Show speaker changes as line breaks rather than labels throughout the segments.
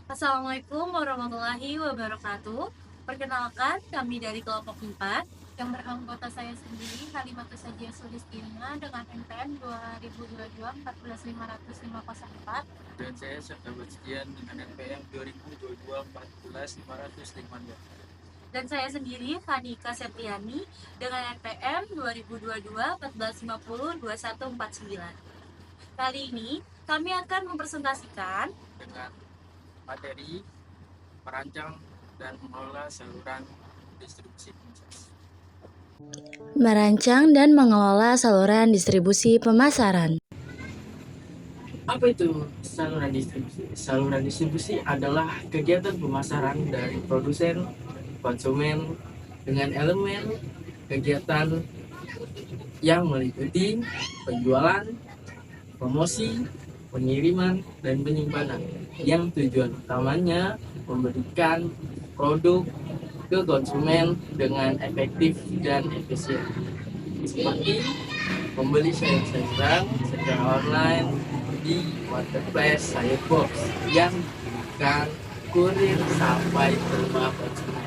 Assalamualaikum warahmatullahi wabarakatuh. Perkenalkan, kami dari kelompok 4 yang beranggota saya sendiri, Halimatus Sajiah Sulistina dengan NPM 2022 1450504.
Dan saya Sabda Bastian dengan NPM 2022 14515.
Dan saya sendiri, Fanika Septiani dengan NPM 2022 1450 2149. Kali ini, kami akan mempresentasikan
dengan materi merancang dan mengelola saluran distribusi pemasaran.
Merancang dan mengelola saluran distribusi pemasaran.
Apa itu saluran distribusi? Saluran distribusi adalah kegiatan pemasaran dari produsen, konsumen dengan elemen kegiatan yang meliputi penjualan, promosi, pengiriman, dan penyimpanan yang tujuan utamanya memberikan produk ke konsumen dengan efektif dan efisien, seperti membeli sayur-sayuran secara online di marketplace Sayurbox yang diberikan kurir sampai ke rumah konsumen.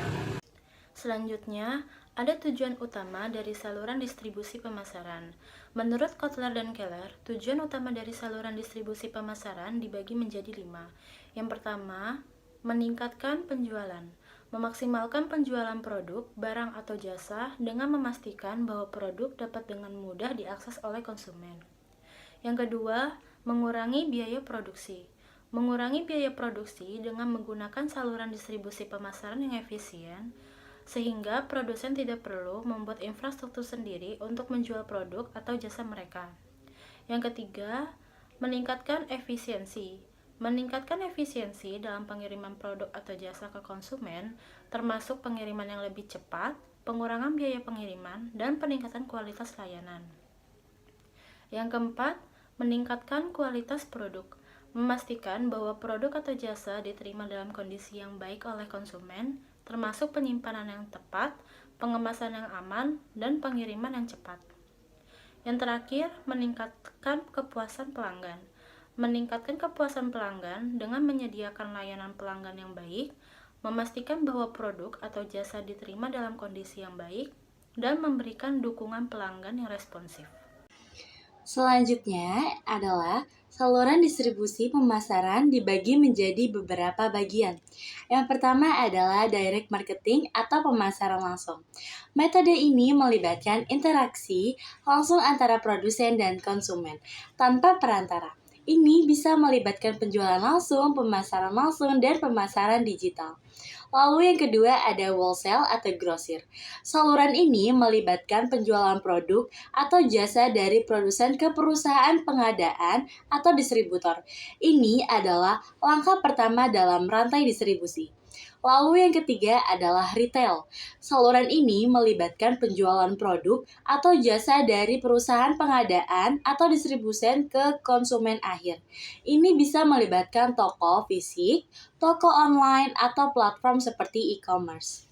Selanjutnya, ada tujuan utama dari saluran distribusi pemasaran. Menurut Kotler dan Keller, tujuan utama dari saluran distribusi pemasaran dibagi menjadi 5. Yang pertama, meningkatkan penjualan. Memaksimalkan penjualan produk, barang atau jasa dengan memastikan bahwa produk dapat dengan mudah diakses oleh konsumen. Yang kedua, mengurangi biaya produksi. Mengurangi biaya produksi dengan menggunakan saluran distribusi pemasaran yang efisien, sehingga produsen tidak perlu membuat infrastruktur sendiri untuk menjual produk atau jasa mereka. Yang ketiga, meningkatkan efisiensi. Meningkatkan efisiensi dalam pengiriman produk atau jasa ke konsumen, termasuk pengiriman yang lebih cepat, pengurangan biaya pengiriman, dan peningkatan kualitas layanan. Yang keempat, meningkatkan kualitas produk. Memastikan bahwa produk atau jasa diterima dalam kondisi yang baik oleh konsumen, termasuk penyimpanan yang tepat, pengemasan yang aman, dan pengiriman yang cepat. Yang terakhir, meningkatkan kepuasan pelanggan. Meningkatkan kepuasan pelanggan dengan menyediakan layanan pelanggan yang baik, memastikan bahwa produk atau jasa diterima dalam kondisi yang baik, dan memberikan dukungan pelanggan yang responsif.
Selanjutnya adalah saluran distribusi pemasaran dibagi menjadi beberapa bagian. Yang pertama adalah direct marketing atau pemasaran langsung. Metode ini melibatkan interaksi langsung antara produsen dan konsumen tanpa perantara. Ini bisa melibatkan penjualan langsung, pemasaran langsung, dan pemasaran digital. Lalu yang kedua ada wholesale atau grosir. Saluran ini melibatkan penjualan produk atau jasa dari produsen ke perusahaan pengadaan atau distributor. Ini adalah langkah pertama dalam rantai distribusi. Lalu yang ketiga adalah retail. Saluran ini melibatkan penjualan produk atau jasa dari perusahaan pengadaan atau distribusen ke konsumen akhir. Ini bisa melibatkan toko fisik, toko online, atau platform seperti e-commerce.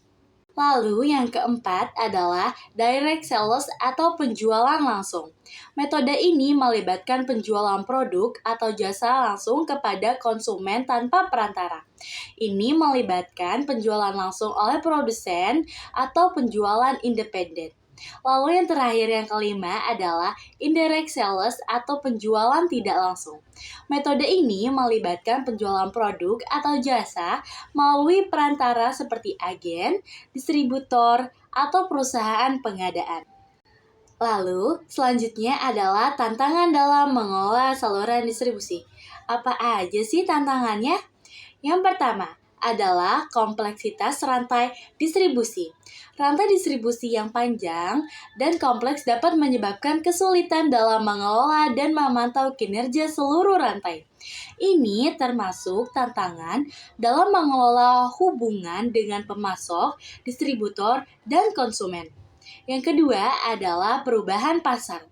Lalu yang keempat adalah direct sales atau penjualan langsung. Metode ini melibatkan penjualan produk atau jasa langsung kepada konsumen tanpa perantara. Ini melibatkan penjualan langsung oleh produsen atau penjualan independen. Lalu yang terakhir yang kelima adalah indirect sales atau penjualan tidak langsung. Metode ini melibatkan penjualan produk atau jasa melalui perantara seperti agen, distributor, atau perusahaan pengadaan. Lalu, selanjutnya adalah tantangan dalam mengelola saluran distribusi. Apa aja sih tantangannya? Yang pertama adalah kompleksitas rantai distribusi. Rantai distribusi yang panjang dan kompleks dapat menyebabkan kesulitan dalam mengelola dan memantau kinerja seluruh rantai. Ini termasuk tantangan dalam mengelola hubungan dengan pemasok, distributor, dan konsumen. Yang kedua adalah perubahan pasar.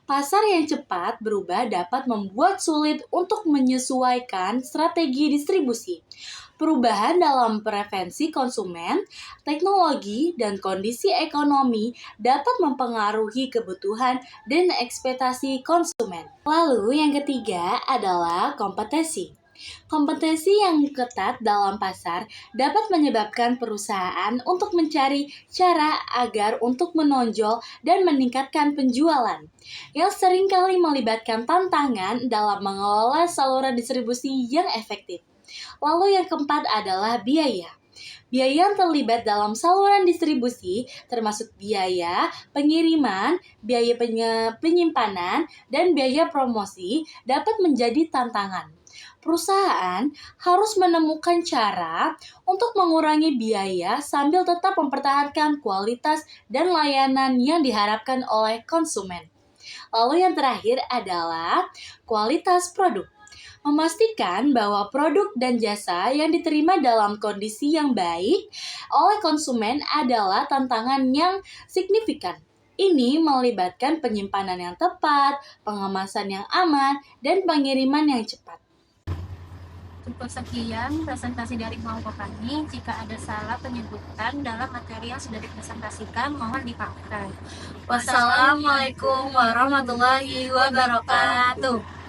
Pasar yang cepat berubah dapat membuat sulit untuk menyesuaikan strategi distribusi. Perubahan dalam preferensi konsumen, teknologi, dan kondisi ekonomi dapat mempengaruhi kebutuhan dan ekspektasi konsumen. Lalu yang ketiga adalah kompetisi. Kompetensi yang ketat dalam pasar dapat menyebabkan perusahaan untuk mencari cara agar untuk menonjol dan meningkatkan penjualan, yang seringkali melibatkan tantangan dalam mengelola saluran distribusi yang efektif. Lalu yang keempat adalah biaya. Biaya yang terlibat dalam saluran distribusi termasuk biaya pengiriman, biaya penyimpanan, dan biaya promosi dapat menjadi tantangan. Perusahaan harus menemukan cara untuk mengurangi biaya sambil tetap mempertahankan kualitas dan layanan yang diharapkan oleh konsumen. Lalu yang terakhir adalah kualitas produk. Memastikan bahwa produk dan jasa yang diterima dalam kondisi yang baik oleh konsumen adalah tantangan yang signifikan. Ini melibatkan penyimpanan yang tepat, pengemasan yang aman, dan pengiriman yang cepat.
Cukup sekian presentasi dari kelompok kami. Jika ada salah penyebutan dalam materi yang sudah dipresentasikan, mohon dimaafkan.
Wassalamualaikum warahmatullahi wabarakatuh.